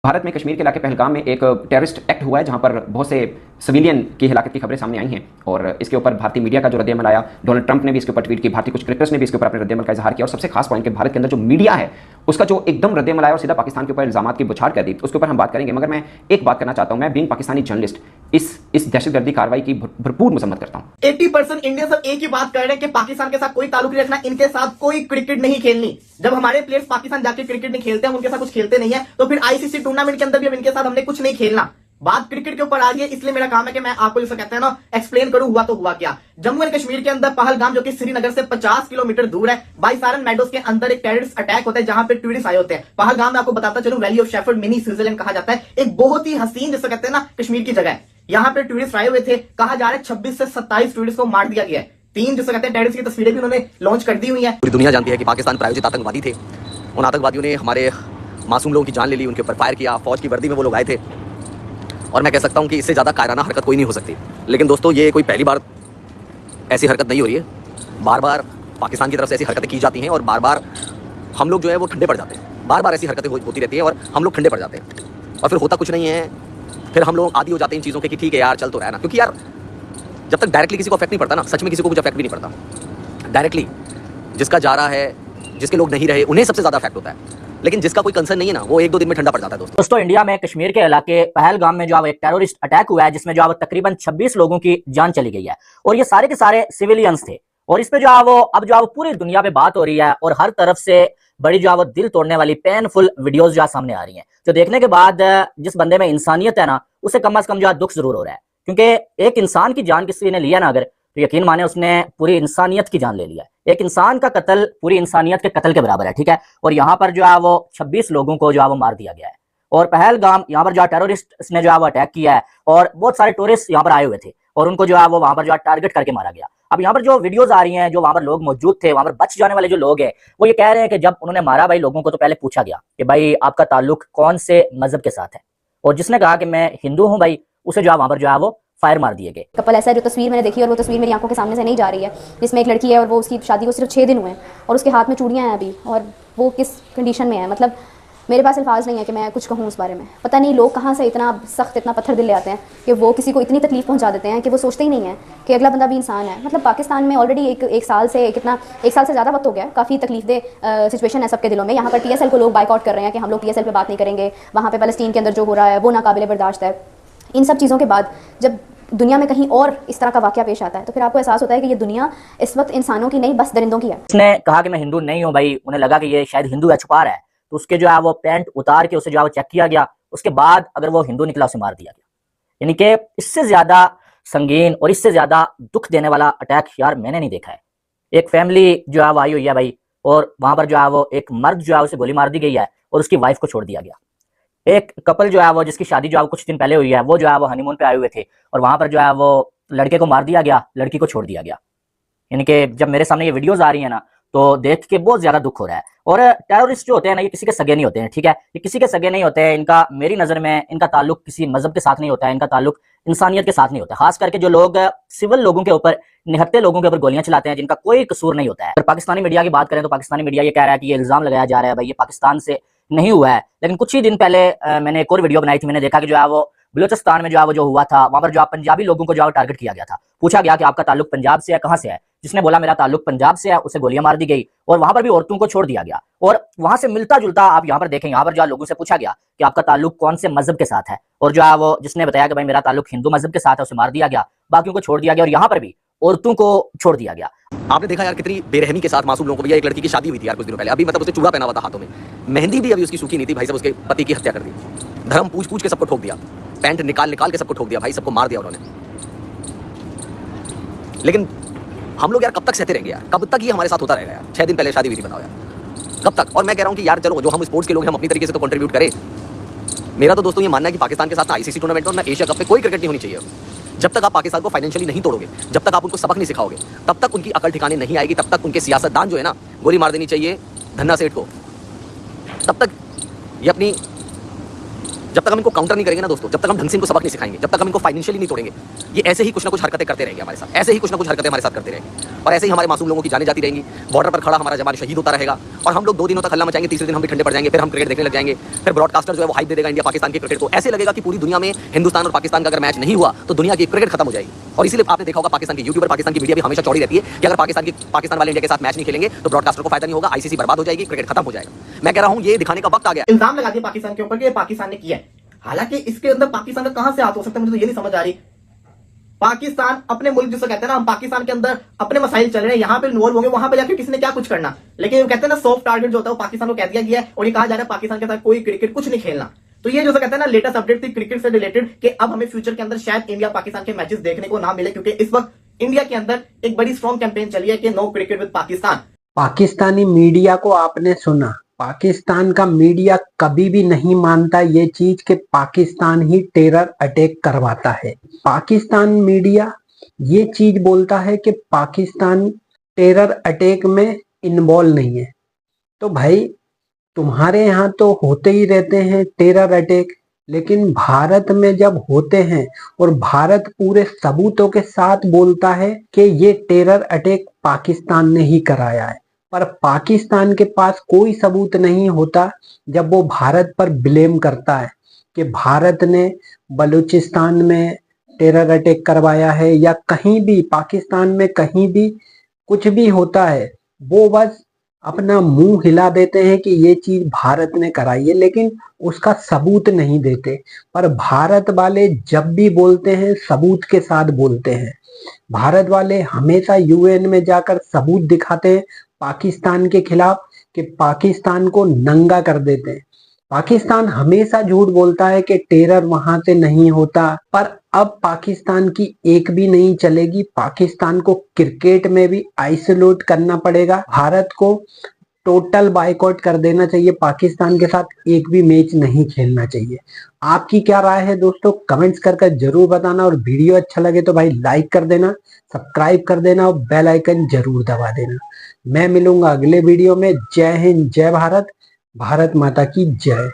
भारत में कश्मीर के इलाके पहलगाम में एक टेररिस्ट एक्ट हुआ है जहां पर बहुत से सिविलियन की हिलाकत की खबरें सामने आई हैं और इसके ऊपर भारतीय मीडिया का जो रद्दअमल आया, डोनाल्ड ट्रंप ने भी इसके ऊपर ट्वीट की, भारतीय कुछ क्रिकेटर्स ने भी इसके ऊपर अपने रद्दअमल का इजहार किया और सबसे खास पॉइंट कि भारत के अंदर जो मीडिया है उसका जो एकदम रद्दअमल आया और सीधा पाकिस्तान के ऊपर इल्जामात की बौछार कर दी, उसके ऊपर हम बात करेंगे। मगर मैं एक बात करना चाहता हूं, मैं बीइंग पाकिस्तानी जर्नलिस्ट इस दहशतगर्दी कार्रवाई की भरपूर मजम्मत करता हूं। 80% इंडियन सब एक ही बात कर रहे हैं कि पाकिस्तान के साथ कोई ताल्लुक नहीं रखना, इनके साथ कोई क्रिकेट नहीं खेलनी। जब हमारे प्लेयर्स पाकिस्तान जाके क्रिकेट नहीं खेलते हैं, उनके साथ कुछ खेलते नहीं है, तो फिर आईसीसी टूर्नामेंट के अंदर भी अब इनके साथ हमने कुछ नहीं खेलना। बात क्रिकेट के ऊपर आ रही है, इसलिए मेरा काम है कि मैं आपको जैसे कहते हैं ना एक्सप्लेन करूं हुआ तो हुआ क्या। जम्मू एंड कश्मीर के अंदर पहलगाम जो कि श्रीनगर से 50 किलोमीटर दूर है, बाइसारन मेडोज के अंदर एक टेररिस्ट अटैक होता है जहां पे टूरिस्ट आए होते हैं। पहलगाम में आपको बताता चलूं, valley of shepherd mini Switzerland कहा जाता है, एक बहुत ही हसीन जैसे कहते हैं ना कश्मीर की जगह है। यहाँ पे टूरिस्ट आए हुए थे, कहा जा रहा है 26 से 27 टूरिस्ट को मार दिया गया है। 3 जिसे कहते हैं टेररिस्ट की तस्वीरें भी उन्होंने लॉन्च कर दी हुई है। पूरी दुनिया जानती है कि पाकिस्तान प्रायोजित आतंकवादी थे। उन आतंकवादियों ने हमारे मासूम लोगों की जान ले ली, उनके ऊपर फायर किया, फौज की वर्दी में वो लोग आए थे और मैं कह सकता हूं कि इससे ज़्यादा कायराना हरकत कोई नहीं हो सकती। लेकिन दोस्तों, ये कोई पहली बार ऐसी हरकत नहीं हो रही है। बार बार पाकिस्तान की तरफ से ऐसी हरकतें की जाती हैं और बार बार हम लोग जो है वो ठंडे पड़ जाते हैं। बार बार ऐसी हरकतें होती रहती है और हम लोग ठंडे पड़ जाते हैं और फिर होता कुछ नहीं है। फिर हम लोग आदी हो जाते हैं इन चीज़ों के कि ठीक है यार, चल तो रहा है ना। क्योंकि यार जब तक डायरेक्टली किसी को अफेक्ट नहीं पड़ता ना, सच में किसी को कुछ अफेक्ट भी नहीं पड़ता। डायरेक्टली जिसका जा रहा है, जिसके लोग नहीं रहे, उन्हें सबसे ज़्यादा अफेक्ट होता है। लेकिन जिसका कोई कंसर्न नहीं है ना, वो 1-2 दिन में ठंडा पड़ जाता है। दोस्तों, इंडिया में कश्मीर के इलाके पहलगाम में जो है एक टेररिस्ट अटैक हुआ है जिसमें जो है तकरीबन 26 लोगों की जान चली गई है और ये सारे के सारे सिविलियंस थे। और इस पे जो है वो अब जो है पूरी दुनिया पे बात हो रही है और हर तरफ से बड़ी जो है वो दिल तोड़ने वाली पेनफुल वीडियोस जो है सामने आ रही हैं, जो देखने के बाद जिस बंदे में इंसानियत है ना, उसे कम से कम जो है दुख जरूर हो रहा है। क्योंकि एक इंसान की जान किसी ने लिया ना अगर, तो यकीन माने उसने पूरी इंसानियत की जान ले लिया है। एक इंसान का कत्ल पूरी इंसानियत के कत्ल के बराबर है, ठीक है। और यहाँ पर जो है वो 26 लोगों को जो है वो मार दिया गया है। और पहलगाम यहाँ पर जो है टेररिस्ट ने जो है वो अटैक किया है और बहुत सारे टूरिस्ट यहाँ पर आए हुए थे और उनको जो है वो वहां पर जो है टारगेट करके मारा गया। अब यहाँ पर जो वीडियोस आ रही हैं, जो वहां पर लोग मौजूद थे, वहां पर बच जाने वाले जो लोग हैं, वो ये कह रहे हैं कि जब उन्होंने मारा भाई लोगों को, तो पहले पूछा गया कि भाई आपका ताल्लुक कौन से मजहब के साथ है, और जिसने कहा कि मैं हिंदू हूँ भाई, उसे जो है वहां पर जो है वो फायर मार दिए गए। कपल ऐसा है जो तस्वीर मैंने देखी और वो तस्वीर मेरी आंखों के सामने से नहीं जा रही है, जिसमें एक लड़की है और वो उसकी शादी को सिर्फ 6 दिन हुए हैं और उसके हाथ में चूड़ियां हैं अभी, और वो किस कंडीशन में है। मतलब मेरे पास अल्फाज नहीं है कि मैं कुछ कहूँ उस बारे में। पता नहीं लोग कहाँ से इतना सख्त, इतना पत्थर दिल ले आते हैं कि वो किसी को इतनी तकलीफ पहुँचा देते हैं कि वो सोचते ही नहीं है कि अगला बंदा भी इंसान है। मतलब पाकिस्तान में ऑलरेडी एक साल से ज़्यादा वक्त हो गया, काफ़ी तकलीफदेह सिचुएशन है सबके दिलों में। यहाँ पर TSL को लोग बाइकआउट कर रहे हैं कि हम लोग TSL पर बात नहीं करेंगे, वहाँ पर फ़लस्तीन के अंदर जो हो रहा है वो नाकाबिले बर्दाश्त है। इन सब चीज़ों के बाद जब दुनिया में कहीं और इस तरह का वाकया पेश आता है, तो फिर आपको एहसास होता है कि ये दुनिया इस वक्त इंसानों की नहीं, बस दरिंदों की है। उसने कहा कि मैं हिंदू नहीं हूँ भाई, उन्हें लगा कि ये शायद हिंदू है, छुपा रहा है, तो उसके जो है वो पैंट उतार के उसे जो है वो चेक किया गया। उसके बाद अगर वो हिंदू निकला, उसे मार दिया गया। यानी कि इससे ज्यादा संगीन और इससे ज्यादा दुख देने वाला अटैक यार मैंने नहीं देखा है। एक फैमिली जो है वो आई हुई है भाई, और वहां पर जो है वो एक मर्द जो है उसे गोली मार दी गई है और उसकी वाइफ को छोड़ दिया गया। एक कपल जो है वो, जिसकी शादी जो है कुछ दिन पहले हुई है, वो जो है वो हनीमून पे आए हुए थे और वहां पर जो है वो लड़के को मार दिया गया, लड़की को छोड़ दिया गया। यानी कि जब मेरे सामने ये वीडियोस आ रही है ना, तो देख के बहुत ज्यादा दुख हो रहा है। और टेररिस्ट जो होते हैं ना, ये किसी के सगे नहीं होते हैं, ठीक है। ये किसी के सगे नहीं होते हैं। इनका, मेरी नजर में, इनका ताल्लुक किसी मजहब के साथ नहीं होता है, इनका ताल्लुक इंसानियत के साथ नहीं होता है। खास करके जो लोग सिविल लोगों के ऊपर, निहत्थे लोगों के ऊपर गोलियां चलाते हैं, जिनका कोई कसूर नहीं होता है। अगर पाकिस्तानी मीडिया की बात करें तो पाकिस्तानी मीडिया ये कह रहा है कि ये इल्जाम लगाया जा रहा है भाई ये पाकिस्तान से नहीं हुआ है। लेकिन कुछ ही दिन पहले मैंने एक और वीडियो बनाई थी, मैंने देखा कि जो है वो बलूचिस्तान में जो है वो जो हुआ था, वहां पर जो पंजाबी लोगों को जो है टारगेट किया गया था। पूछा गया कि आपका ताल्लुक पंजाब से है, कहां से है? जिसने बोला मेरा ताल्लुक पंजाब से है, उसे गोलियां मार दी गई और वहां पर भी औरतों को छोड़ दिया गया। और वहां से मिलता जुलता आप यहाँ पर देखें, यहाँ पर जो लोगों से पूछा गया कि आपका ताल्लुक कौन से मजहब के साथ है, और जो है वो जिसने बताया कि भाई मेरा ताल्लुक हिंदू मजहब के साथ है, उसे मार दिया गया, बाकियों को छोड़ दिया गया और यहाँ पर भी औरतों को छोड़ दिया गया। आपने देखा यार कितनी बेरहमी के साथ मासूम लोगों को। भैया एक लड़की की शादी हुई थी यार कुछ दिनों पहले, अभी मतलब उसे चूड़ा पहना हुआ था हाथों में, मेहंदी भी अभी उसकी सूखी नहीं थी भाई साहब, उसके पति की हत्या कर दी। धर्म पूछ के सबको ठोक दिया, पैंट निकाल के सबको ठोक दिया भाई, सबको मार दिया उन्होंने। लेकिन हम लोग यार कब तक सहते रहेंगे यार? कब तक ये हमारे साथ होता रहेगा यार? 6 दिन पहले शादी हुई थी, बताओ यार, कब तक? और मैं कह रहा हूँ कि यार चलो, जो हम स्पोर्ट्स के लोग हैं, हम अपनी तरीके से तो कंट्रीब्यूट करें। मेरा तो दोस्तों ये मानना है कि पाकिस्तान के साथ ना ICC टूर्नामेंट और ना एशिया कप में कोई क्रिकेट नहीं होनी चाहिए। जब तक आप पाकिस्तान को फाइनेंशियली नहीं तोड़ोगे, जब तक आप उनको सबक नहीं सिखाओगे, तब तक उनकी अकल ठिकाने नहीं आएगी, तब तक उनके सियासतदान जो है ना, गोली मार देनी चाहिए धन्ना सेठ को, तब तक ये अपनी जब तक हम इनको काउंटर नहीं करेंगे ना दोस्तों, जब तक हम ढंग से इनको सबक नहीं सिखाएंगे, जब तक हम इनको फाइनेंशियली नहीं तोड़ेंगे, ये ऐसे ही कुछ ना कुछ हरकतें करते रहेंगे हमारे साथ, ऐसे ही कुछ ना कुछ हरकतें हमारे साथ करते रहेंगे और ऐसे ही हमारे मासूम लोगों की जाने जाती रहेंगी। बॉर्डर पर खड़ा हमारा जवान शहीद होता रहेगा और हम लोग 2 दिनों तक हल्ला मचाएंगे, तीसरे दिन हम भी ठंडे पड़ जाएंगे, फिर हम क्रिकेट देखने लग जाएंगे, फिर ब्रॉडकास्टर जो है वो हाइप दे देगा इंडिया पाकिस्तान की क्रिकेट को। ऐसे लगेगा कि पूरी दुनिया में हिंदुस्तान और पाकिस्तान का अगर मैच नहीं हुआ तो दुनिया की क्रिकेट खत्म हो जाएगी। और इसीलिए आपने देखा होगा पाकिस्तान के यूट्यूबर, पाकिस्तान की मीडिया भी हमेशा चौड़ी रहती है कि अगर पाकिस्तान वाले इंडिया के साथ मैच नहीं खेलेंगे तो ब्रॉडकास्टर को फायदा नहीं होगा, आईसीसी बर्बाद हो जाएगी, क्रिकेट खत्म हो जाएगा। मैं कह रहा हूं ये दिखाने का वक्त आ गया। इल्जाम लगा दिया पाकिस्तान के ऊपर कि ये पाकिस्तान ने किया है। हालांकि इसके अंदर पाकिस्तान का कहां से हाथ हो सकता है, मुझे तो ये नहीं समझ आ रही। पाकिस्तान अपने मुल्क जिसे कहते हैं ना, हम पाकिस्तान के अंदर अपने मसाइल चल रहे हैं, यहाँ पे इन्वॉल्व होंगे, वहां पे जाकर किसी ने क्या कुछ करना। लेकिन कहते हैं ना सॉफ्ट टारगेट जो होता है वो पाकिस्तान को कह दिया गया है और ये कहा जा रहा है पाकिस्तान के साथ कोई क्रिकेट कुछ नहीं खेलना। तो ये जो कहते हैं ना लेटेस्ट अपडेट थी क्रिकेट से रिलेटेड कि अब हमें फ्यूचर के अंदर शायद इंडिया पाकिस्तान के मैचेस देखने को ना मिले, क्योंकि इस वक्त इंडिया के अंदर एक बड़ी स्ट्रॉन्ग कैंपेन चली है कि no cricket with Pakistan. Pakistani media को आपने सुना, पाकिस्तान का मीडिया कभी भी नहीं मानता ये चीज कि पाकिस्तान ही टेरर अटैक करवाता है। पाकिस्तान मीडिया ये चीज बोलता है कि पाकिस्तान टेरर अटैक में इन्वॉल्व नहीं है। तो भाई तुम्हारे यहाँ तो होते ही रहते हैं टेरर अटैक, लेकिन भारत में जब होते हैं और भारत पूरे सबूतों के साथ बोलता है कि ये टेरर अटैक पाकिस्तान ने ही कराया है, पर पाकिस्तान के पास कोई सबूत नहीं होता जब वो भारत पर ब्लेम करता है कि भारत ने बलूचिस्तान में टेरर अटैक करवाया है या कहीं भी पाकिस्तान में कहीं भी कुछ भी होता है, वो बस अपना मुंह हिला देते हैं कि ये चीज भारत ने कराई है, लेकिन उसका सबूत नहीं देते। पर भारत वाले जब भी बोलते हैं सबूत के साथ बोलते हैं। भारत वाले हमेशा यूएन में जाकर सबूत दिखाते हैं पाकिस्तान के खिलाफ कि पाकिस्तान को नंगा कर देते हैं। पाकिस्तान हमेशा झूठ बोलता है कि टेरर वहां से नहीं होता, पर अब पाकिस्तान की एक भी नहीं चलेगी। पाकिस्तान को क्रिकेट में भी आइसोलेट करना पड़ेगा। भारत को टोटल बायकॉट कर देना चाहिए, पाकिस्तान के साथ एक भी मैच नहीं खेलना चाहिए। आपकी क्या राय है दोस्तों, कमेंट्स करके जरूर बताना और वीडियो अच्छा लगे तो भाई लाइक कर देना, सब्सक्राइब कर देना और बेल आइकन जरूर दबा देना। मैं मिलूंगा अगले वीडियो में। जय हिंद, जय भारत, भारत माता की जय।